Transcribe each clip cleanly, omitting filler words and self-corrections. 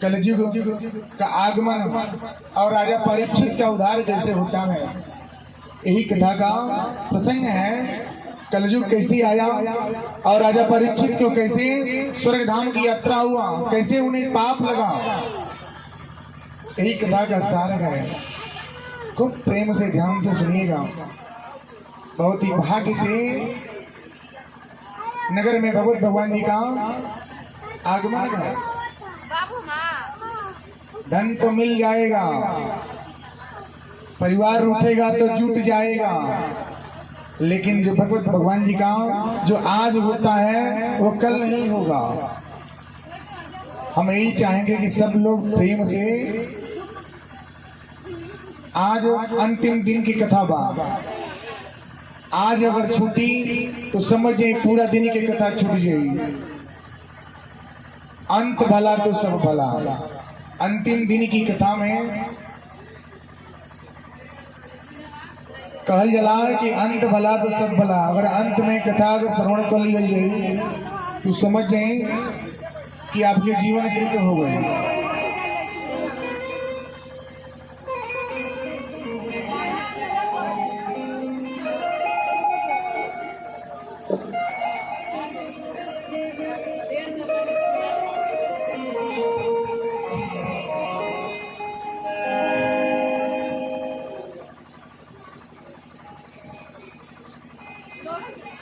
कलयुग का आगमन और राजा परीक्षित का उद्धार कैसे होता है, यही कथा का प्रसंग है। कलयुग कैसे आया और राजा परीक्षित को कैसे स्वर्ग धाम की यात्रा हुआ, कैसे उन्हें पाप लगा, यही कथा का सार है। खूब प्रेम से ध्यान से सुनिएगा। बहुत ही भाग्य से नगर में भगवान जी का आगमन है। धन तो मिल जाएगा, परिवार उठेगा तो जुट जाएगा, लेकिन जो भगवान जी का जो आज होता है वो कल नहीं होगा। हम यही चाहेंगे कि सब लोग प्रेम से, आज अंतिम दिन की कथा बा, आज अगर छूटी तो समझ जाए पूरा दिन की कथा छूट जाएगी। अंत भला तो सब भला, अंतिम दिन की कथा में कहल जला कि अंत भला तो सब भला। अगर अंत में कथा अगर श्रवण कर लिया जाए तो समझ जाए कि आपके जीवन कृत हो गए।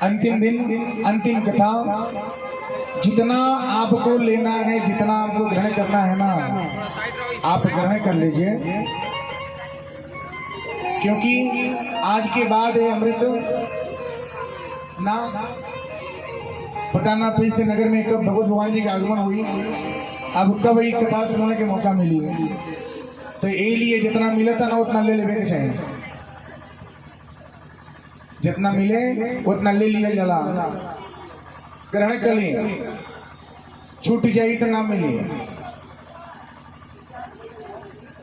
अंतिम दिन, अंतिम कथा, जितना आपको लेना है, जितना आपको ग्रहण करना है ना, आप ग्रहण कर लीजिए, क्योंकि आज के बाद ये अमृत ना पता ना फिर से नगर में कब भगवान जी का आगमन हुई, अब कब ये कथा सुनने के मौका मिली। तो ये लिए जितना मिला था ना उतना ले लेने के चाहिए, जितना मिले उतना ले लिया जला, ग्रहण कर लिए, छूट जाए तो ना मिले।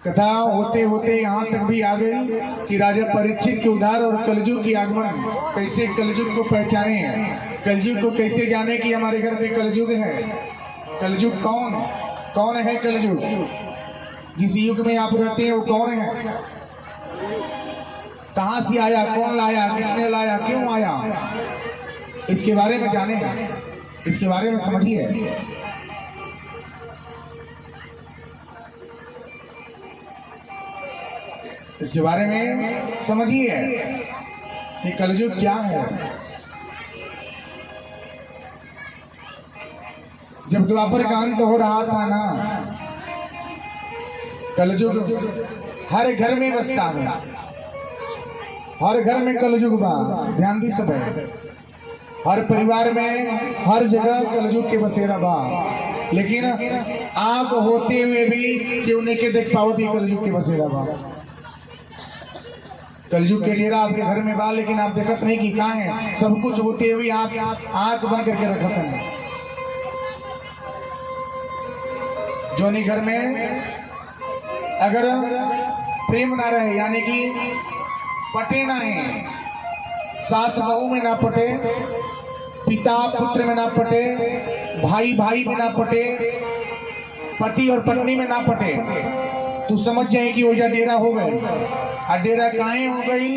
कथा होते होते यहाँ तक भी आ गई कि राजा परीक्षित के उद्धार और कलयुग की आगमन, कैसे कलयुग को पहचाने, कलयुग को कैसे जाने कि हमारे घर में कलयुग है। कलयुग कौन है? कलयुग जिस युग में आप रहते हैं वो कौन है, कहां से आया, कौन लाया, किसने लाया, क्यों आया, इसके बारे में जाने, इसके बारे में समझिए। इसके बारे में समझिए कि कलयुग क्या है। जब द्वापर का अंत हो रहा था ना, कलयुग हर घर में बसता है, हर घर में कलयुग बा, ध्यान दी सब है। हर परिवार में हर जगह कलयुग के बसेरा बा, लेकिन आप होते हुए भी क्यों नहीं के देख पाओ थी कलयुग के बसेरा बा। कलयुग के डेरा आपके घर में बा, लेकिन आप देखत नहीं कि कहाँ है। सब कुछ होते हुए आप आंख बंद करके रखते हैं। जोनी घर में अगर प्रेम ना रहे, यानी कि पटे ना है, सास बहू में ना पटे, पिता पुत्र में ना पटे, भाई भाई में ना पटे, पति और पत्नी में ना पटे, तो समझ जाए कि वो जा डेरा हो गए। और डेरा काहे हो गई,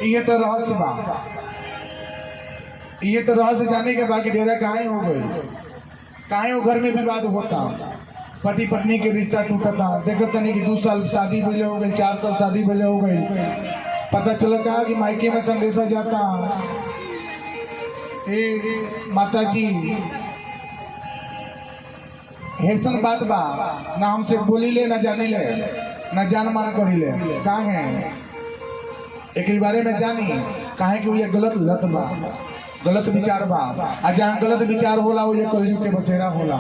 ये तो रहस्य बा, ये तो रहस्य जाने के बाकी डेरा काहे हो गई, काहे वो घर में विवाद होता, पति पत्नी के रिश्ता टूटा था। देखो नहीं कि 2 साल शादी पहले हो गई, 4 साल शादी पहले हो गई, पता चला कहा कि मायके में संदेशा जाता, माता जी ऐसा बात बा, ना हमसे बोली ले, ना जाने ले, ना जान मान करी ले, कहा है एक बारे में जानी कहा कि ये गलत लत बा, गलत विचार बा, और जहाँ गलत विचार होला वो ये कलयुग के बसेरा होला।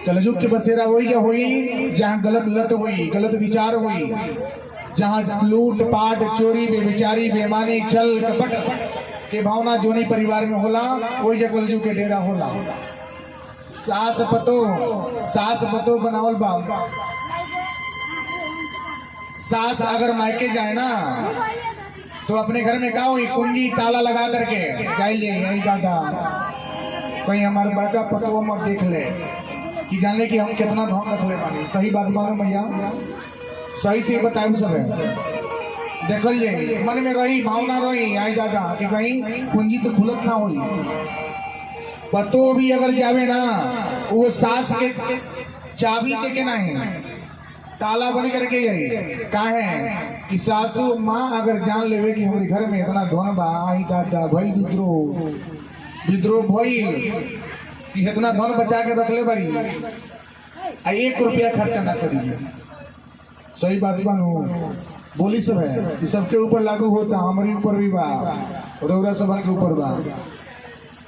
कलयुग के बसेरा वही या हुई जहाँ गलत लत हुई, गलत विचार हुई, जहाँ लूट पाट चोरी बेविचारी बेमानी छल कपट के भावना जोनी परिवार में होला, वही जगह कलयुग के डेरा होला। सास पतो बनावल बा, सास अगर मायके जाए ना तो अपने घर में का हुई कुंडी ताला लगा करके जाइए, यही कहा कहीं हमारे बड़का पटवा मत देख ले कि जाने कि हम कितना धन रख ले पानी। सही बात मानो भैया, सही से बताए सब देखल जाए, मन में रही भावना रही आई दादा कि कहीं पूंजी तो खुलत ना हुई। पतो भी अगर जावे ना वो सास के चाबी दे के नहीं ताला बंद करके जाई का है कि सासू माँ अगर जान लेवे कि हमारे घर में इतना धन बा, आई दादा भाई विद्रोह भाई कि इतना धन बचा के रख ले बारी, 1 रुपया खर्चा ना करिए। सही बात बानू बोली सब है कि सबके ऊपर लागू होता, हमारे ऊपर भी बा, रौरा सभा के ऊपर बा,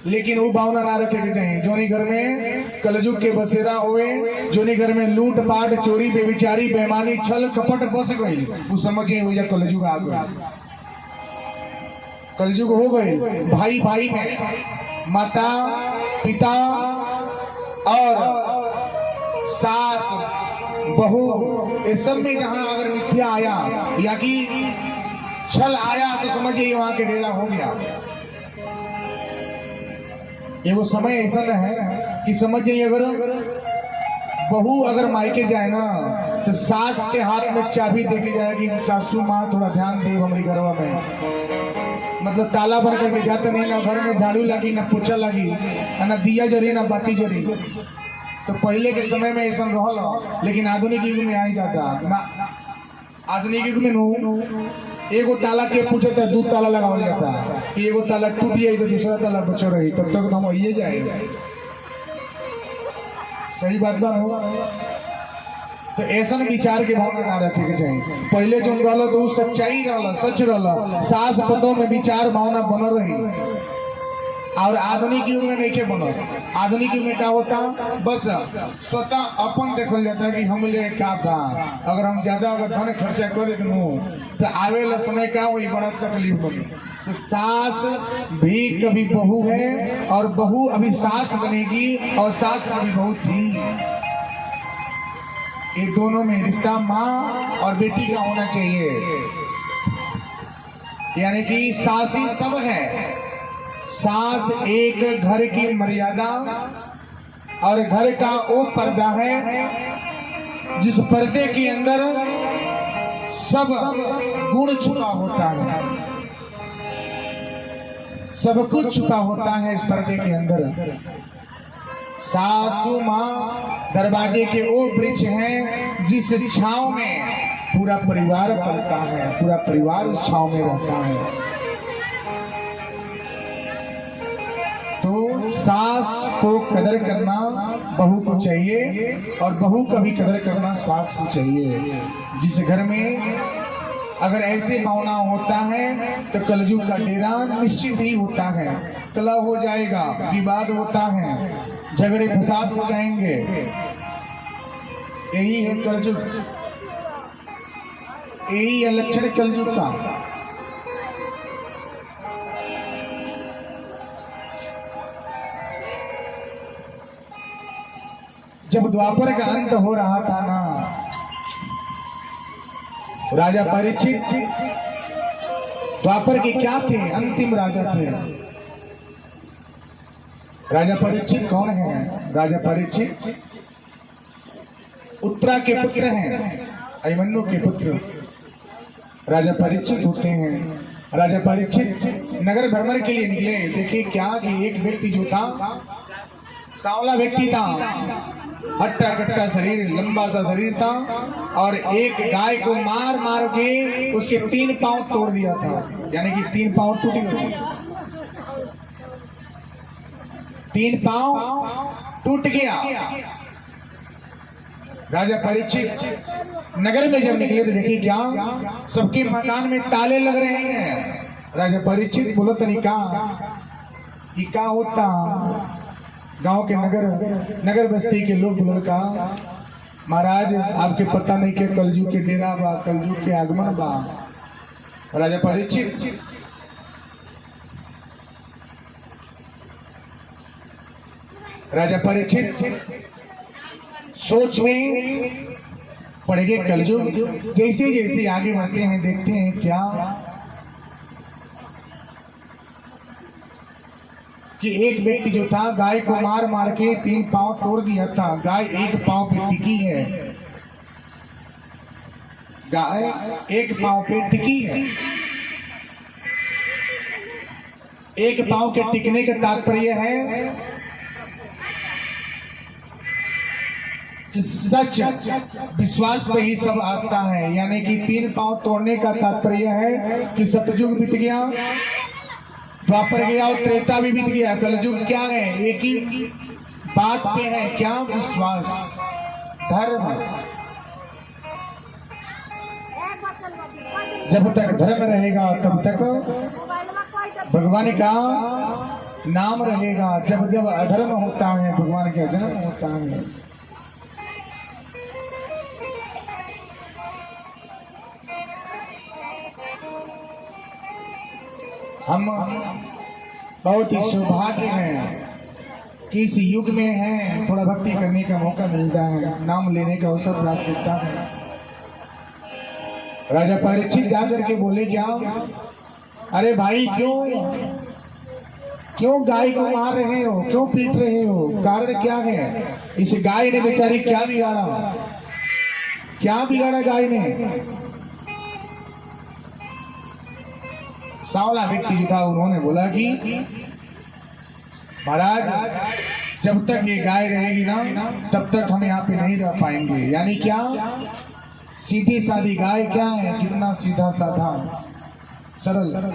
लेकिन वो भावना ना रखे के चाहिए। जोनी घर में कलयुग के बसेरा हुए, जोनी घर में लूट पाट चोरी बेविचारी बेईमानी छल कपट बस गई, वो समझे भैया कलयुग आ गया, कलयुग हो गए। भाई भाई में, माता पिता और सास बहू इस सब में जहाँ अगर मिथ्या आया या कि छल आया तो समझिए वहां के डेरा हो गया। ये वो समय ऐसा है कि समझ जाइए अगर बहू अगर मायके जाए ना तो सास के हाथ में चाबी देके जाएगी, सासू माँ थोड़ा ध्यान दे हमारी घरवा में, मतलब ताला बंद करके जाते नहीं, ना घर में झाड़ू लगी ना पोछा लगी ना दिया जरी ना बाती जरी। तो पहले के समय में ऐसा रहल, लेकिन आधुनिक युग में आई जाता ना, आधुनिक युग में एगो ताला के पूछे तो 2 ताला लगावल जाता, एगो ताला टूट जाए तो दूसरा ताला बचो रही, तब तक तो हम आइए जाए। सही बात बा हो। तो ऐसा विचार के भावना ना रखे के चाहिए। पहले जो रहल तो सच्चाई रहल, सच रहल, सास पतों में विचार भावना बनल रही, और आधुनिक युग में नहीं के बनल। आधुनिक युग में क्या होता, बस स्वतः अपन देखल जाता है कि हम ले क्या था, अगर हम ज्यादा अगर धन खर्चा कर देते तो आवे ला समय क्या हुई बड़ा तकलीफ बनी। तो सास भी कभी बहू है और बहू अभी सास बनेगी और सास कभी बहू थी। ये दोनों में रिश्ता माँ और बेटी का होना चाहिए, यानी कि सास ही सब है। सास एक घर की मर्यादा और घर का वो पर्दा है जिस पर्दे के अंदर सब गुण छुपा होता है, सब कुछ छुपा होता है इस पर्दे के अंदर। सासू माँ दरवाजे के वो वृक्ष हैं जिस छांव में पूरा परिवार पलता है, पूरा परिवार उस छांव में रहता है। तो सास को कदर करना बहू को चाहिए और बहू का भी कदर करना सास को चाहिए। जिस घर में अगर ऐसे भावना होता है तो कलयुग का डेरा निश्चित ही होता है, कलह हो जाएगा, विवाद होता है, झगड़े फसाद हो जाएंगे। यही है कलयुग, यही है लक्षण कलयुग का। जब द्वापर का अंत हो रहा था ना, राजा परीक्षित द्वापर के क्या थे, अंतिम राजा थे। राजा परीक्षित कौन है? राजा परीक्षित उत्तरा के पुत्र हैं, अभिमन्यु के पुत्र राजा परीक्षित होते हैं। राजा परीक्षित नगर भ्रमण के लिए निकले। देखिए क्या कि एक व्यक्ति जो था, सांवला व्यक्ति था, हट्टा कट्टा शरीर, लंबा सा शरीर था, और एक गाय को मार मार के उसके 3 पांव तोड़ दिया था, यानी कि 3 पांव टूट गए, 3 पांव टूट गया। राजा परीक्षित नगर में जब निकले तो देखिए क्या सबके मकान में ताले लग रहे हैं। राजा परीक्षित बोलो तरीका कि क्या होता, गांव के नगर बस्ती के लोग बोल का, महाराज आपके पता नहीं के कलयुग के डेरा बा, कलयुग के आगमन बा। राजा परीक्षित सोच में पड़ गए। कलयुग जैसे जैसे आगे बढ़ते हैं देखते हैं क्या कि एक व्यक्ति जो था गाय को मार मार के 3 पांव तोड़ दिया था। गाय 1 पांव पे टिकी है, गाय 1 पांव पे टिकी है। 1 पांव के टिकने का तात्पर्य है कि सच विश्वास पे ही सब आस्था है। यानी कि 3 पांव तोड़ने का तात्पर्य है कि सतयुग बीत गया, द्वापर गया और त्रेता भी बीत गया। कलयुग क्या है? एक ही बात पे है, क्या? विश्वास, धर्म। जब तक धर्म रहेगा तब तक भगवान का नाम रहेगा। जब जब अधर्म होता है भगवान का जन्म होता है। हम बहुत ही सौभाग्य हैं कि इस युग में हैं, थोड़ा भक्ति करने का मौका मिलता है, नाम लेने का अवसर प्राप्त होता है। राजा परीक्षित जाकर के बोले, क्या? अरे भाई, क्यों गाय को मार रहे हो, क्यों पीट रहे हो, कारण क्या है? इस गाय ने बेचारी क्या बिगाड़ा? क्या बिगाड़ा गाय ने? सावला व्यक्ति जो था उन्होंने बोला कि महाराज, जब तक ये गाय रहेगी ना तब तक हम यहाँ पे नहीं रह पाएंगे। यानी क्या? सीधी सादी गाय क्या है? कितना सीधा साधा सरल,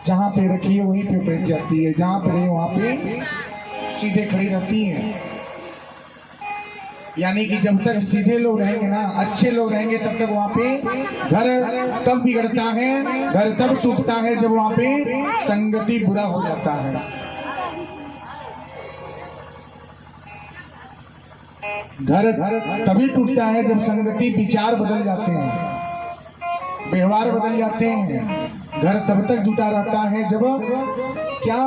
जहाँ पे रखी है वहीं पे बैठ जाती है, जहाँ पे रही वहाँ पे सीधे खड़ी रहती है। यानी कि जब तक सीधे लोग रहेंगे ना, अच्छे लोग रहेंगे, तब तक वहाँ पे घर तब बिगड़ता है, घर तब टूटता है जब वहाँ पे संगति बुरा हो जाता है। घर तभी टूटता है जब संगति, विचार बदल जाते हैं, व्यवहार बदल जाते हैं। घर तब तक जुटा रहता है जब क्या?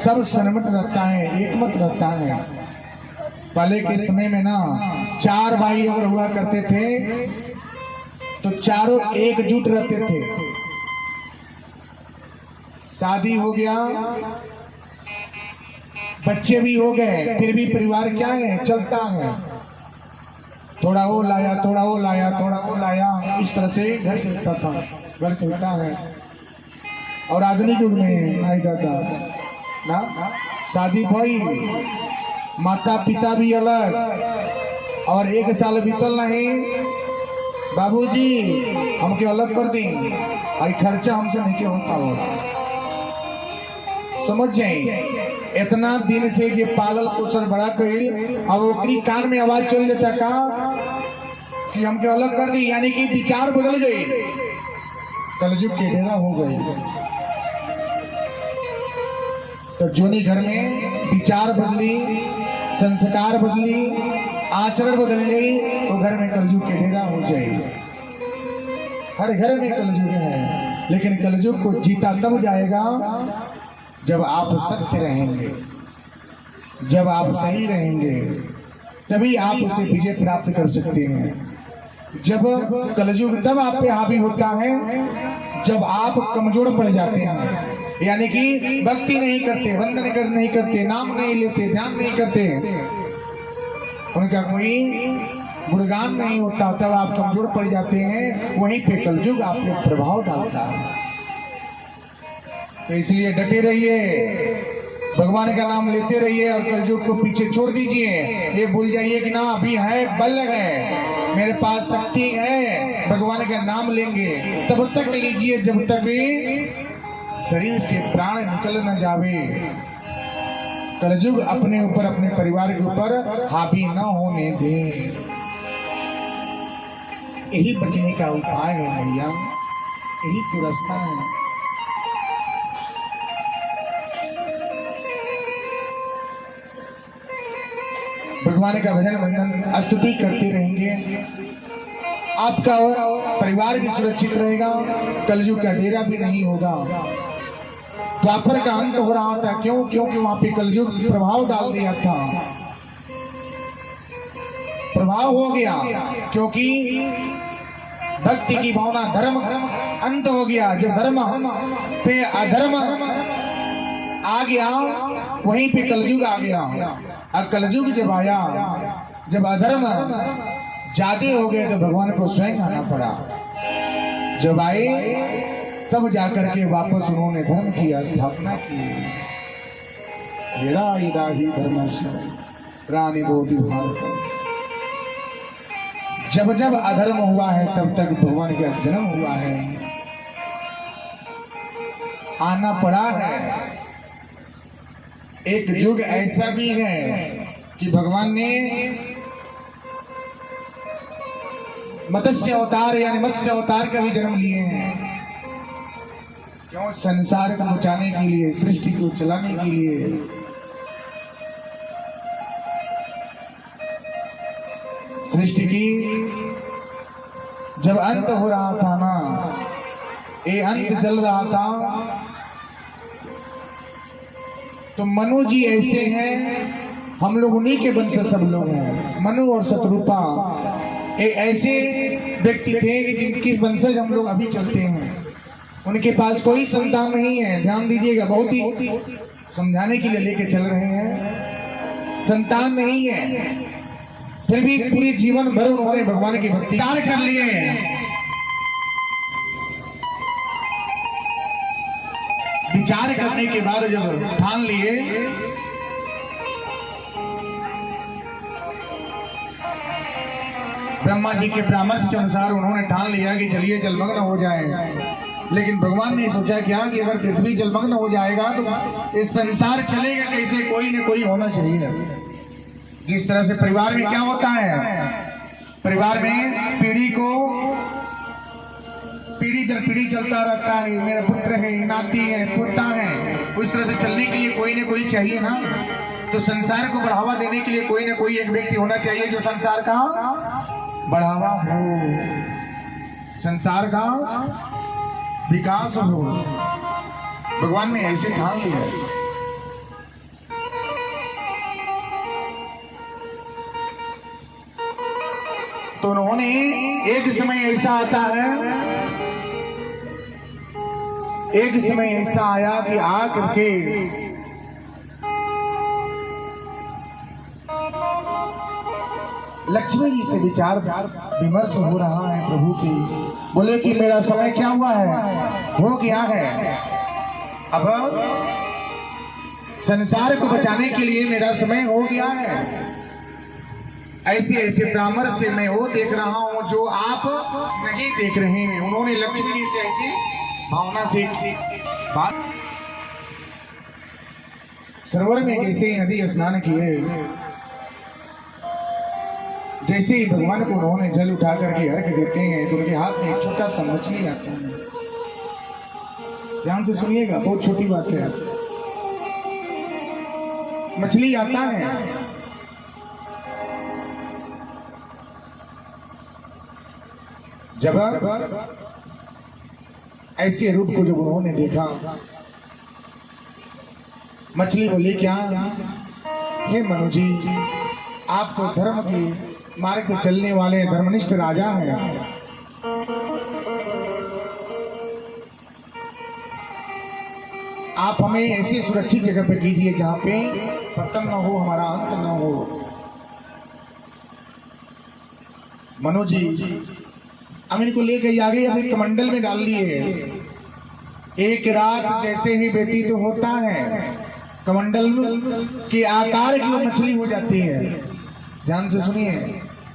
सब सन्मत रहता है, एकमत रहता है। पहले के समय में ना 4 भाई अगर हुआ करते थे तो चारों एकजुट रहते थे। शादी हो गया, बच्चे भी हो गए, फिर भी परिवार क्या है? चलता है। थोड़ा वो लाया, थोड़ा वो लाया, थोड़ा वो लाया, इस तरह से घर चलता था, घर चलता है। और आधुनिक युग में आई दादा ना, शादी भाई, माता पिता भी अलग, और 1 साल बीतल नहीं, बाबूजी हमके अलग कर दी, आई खर्चा हमसे नहीं क्या होता हो। समझ जाए, इतना दिन से ये पालल पोषण बड़ा करी, अब ओकरी कान में आवाज चल जाता का कि हमके अलग कर दी। यानी कि विचार बदल गए, कलयुग के डेरा हो गए। तो जोनी घर में विचार बदली, संस्कार बदली, आचरण बदल गई, तो घर में कलयुग के डेरा हो जाए। हर घर में कलयुग है, लेकिन कलयुग को जीता तब जाएगा जब आप सत्य रहेंगे, जब आप सही रहेंगे, तभी आप उसे विजय प्राप्त कर सकते हैं। जब कलयुग तब आप पे हावी होता है जब आप कमजोर पड़ जाते हैं। यानी कि भक्ति नहीं करते, वंदन नहीं करते, नाम नहीं लेते, ध्यान नहीं करते, उनका कोई गुणगान नहीं होता, तब आप कमजोर पड़ जाते हैं। वहीं पे कलयुग आप पे प्रभाव डालता है। तो इसलिए डटे रहिए, भगवान का नाम लेते रहिए और कलयुग को पीछे छोड़ दीजिए। ये भूल जाइए कि ना अभी है, बल है, मेरे पास शक्ति है, भगवान का नाम लेंगे। तब तक लीजिए जब तक भी शरीर से प्राण निकल न जावे। कलयुग अपने ऊपर, अपने परिवार के ऊपर हावी न होने दे। यही बचने का उपाय है भैया, यही तो रास्ता है। भगवान का भजन वंदन स्तुति करते रहेंगे, आपका परिवार भी सुरक्षित रहेगा, कलयुग का डेरा भी नहीं होगा। द्वापर का अंत हो रहा था, क्यों? क्योंकि वहां पे कलयुग प्रभाव डाल दिया था, प्रभाव हो गया, क्योंकि भक्ति की भावना, धर्म अंत हो गया। जब धर्म पे अधर्म आ गया वहीं पे कलयुग आ गया। और कलयुग जब आया, जब अधर्म ज्यादा हो गए तो भगवान को स्वयं आना पड़ा। जब आए तब जाकर के वापस उन्होंने धर्म की स्थापना की। रानी बोधी भारत। जब जब अधर्म हुआ है तब तक भगवान का जन्म हुआ है, आना पड़ा है। एक युग ऐसा भी है कि भगवान ने मत्स्य अवतार यानी मत्स्य अवतार का भी जन्म लिए हैं। क्यों? संसार को बचाने के लिए, सृष्टि को चलाने के लिए। सृष्टि की जब अंत हो रहा था ना, ये अंत चल रहा था, तो मनु जी ऐसे हैं, हम लोग उन्हीं के वंश सब लोग हैं। मनु और शत्रुपा एक ऐसे व्यक्ति थे जिनकी वंशज हम लोग अभी चलते हैं। उनके पास कोई संतान नहीं है। ध्यान दीजिएगा, बहुत ही समझाने के लिए लेके चल रहे हैं। संतान नहीं है, फिर भी पूरे जीवन भर उन्होंने भगवान की भक्ति कर लिए हैं। विचार करने के बाद जब ठान लिए, ब्रह्मा जी के परामर्श के अनुसार उन्होंने ठान लिया कि चलिए जलमग्न हो जाए। लेकिन भगवान ने सोचा क्या कि अगर पृथ्वी जलमग्न हो जाएगा तो इस संसार चलेगा कैसे? कोई न कोई होना चाहिए। जिस तरह से परिवार में क्या होता है, परिवार में पीढ़ी दर पीढ़ी चलता रहता है। मेरा पुत्र है, नाती है, पोता है। उस तरह से चलने के लिए कोई न कोई चाहिए ना। तो संसार को बढ़ावा देने के लिए कोई न कोई एक व्यक्ति होना चाहिए जो संसार का बढ़ावा हो, संसार का विकास हो। भगवान ने ऐसे ठान लिया। तो उन्होंने एक समय ऐसा आता है, एक समय ऐसा आया कि आकर के लक्ष्मी जी से विचार विमर्श हो रहा है प्रभु की। बोले कि मेरा समय क्या हुआ है, हो गया है। अब संसार को बचाने के लिए मेरा समय हो गया है। ऐसे ऐसे परामर्श से मैं वो देख रहा हूं जो आप नहीं देख रहे हैं। उन्होंने लक्ष्मी जी से ऐसी भावना से बात। सरोवर में जैसे ही नदी स्नान किए, जैसे ही भगवान को उन्होंने जल उठा करके अर्घ देते हैं तो उनके हाथ में एक छोटा सा मछली आता है। ध्यान से सुनिएगा, बहुत छोटी बात है। मछली आता है, जब ऐसे रूप को जब उन्होंने देखा, मछली बोली क्या? हे मनु जी, आप तो धर्म के मार्ग पर चलने वाले धर्मनिष्ठ राजा हैं। आप हमें ऐसी सुरक्षित जगह पे कीजिए जहां पे पतन न हो, हमारा अंत न हो। मनु जी हम इनको लेकर आगे अपने कमंडल में डाल लिए। एक रात जैसे ही व्यतीत तो होता है, कमंडल के आकार की वो मछली हो जाती है। ध्यान से सुनिए,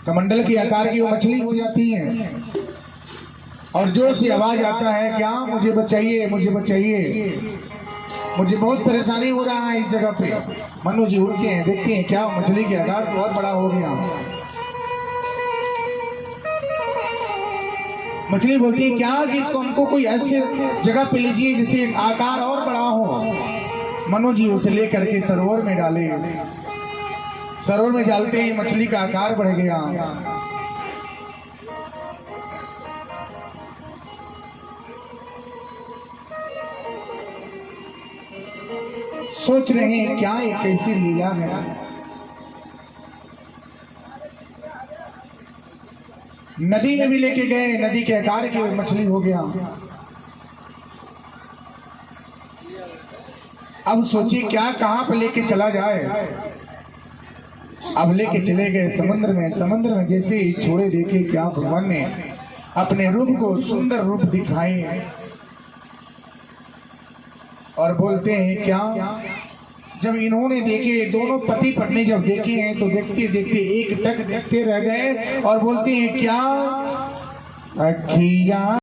कमंडल के आकार की वो मछली हो जाती है और जोर से आवाज आता है, क्या? मुझे बचाइए, मुझे बचाइए, मुझे बहुत परेशानी हो रहा है इस जगह पे। मनु जी उठते हैं, देखते हैं क्या मछली के आकार बहुत बड़ा हो गया। मछली बोलती है क्या कि इसको हमको कोई ऐसी जगह पे लीजिए जिससे आकार और बड़ा हो। मनु जी उसे लेकर के सरोवर में डाले। सरोवर में डालते ही मछली का आकार बढ़ गया। सोच रहे हैं क्या ये कैसी लीला है। नदी में भी लेके गए, नदी के आकार की मछली हो गया। अब सोची क्या कहां पे लेके चला जाए। अब लेके चले गए समुद्र में। समुद्र में जैसे ही छोड़े, देखे क्या भगवान ने अपने रूप को सुंदर रूप दिखाए और बोलते हैं क्या, जब इन्होंने देखे, दोनों पति पत्नी जब देखे हैं तो देखते देखते एक टक देखते रह गए और बोलते हैं क्या, अखियां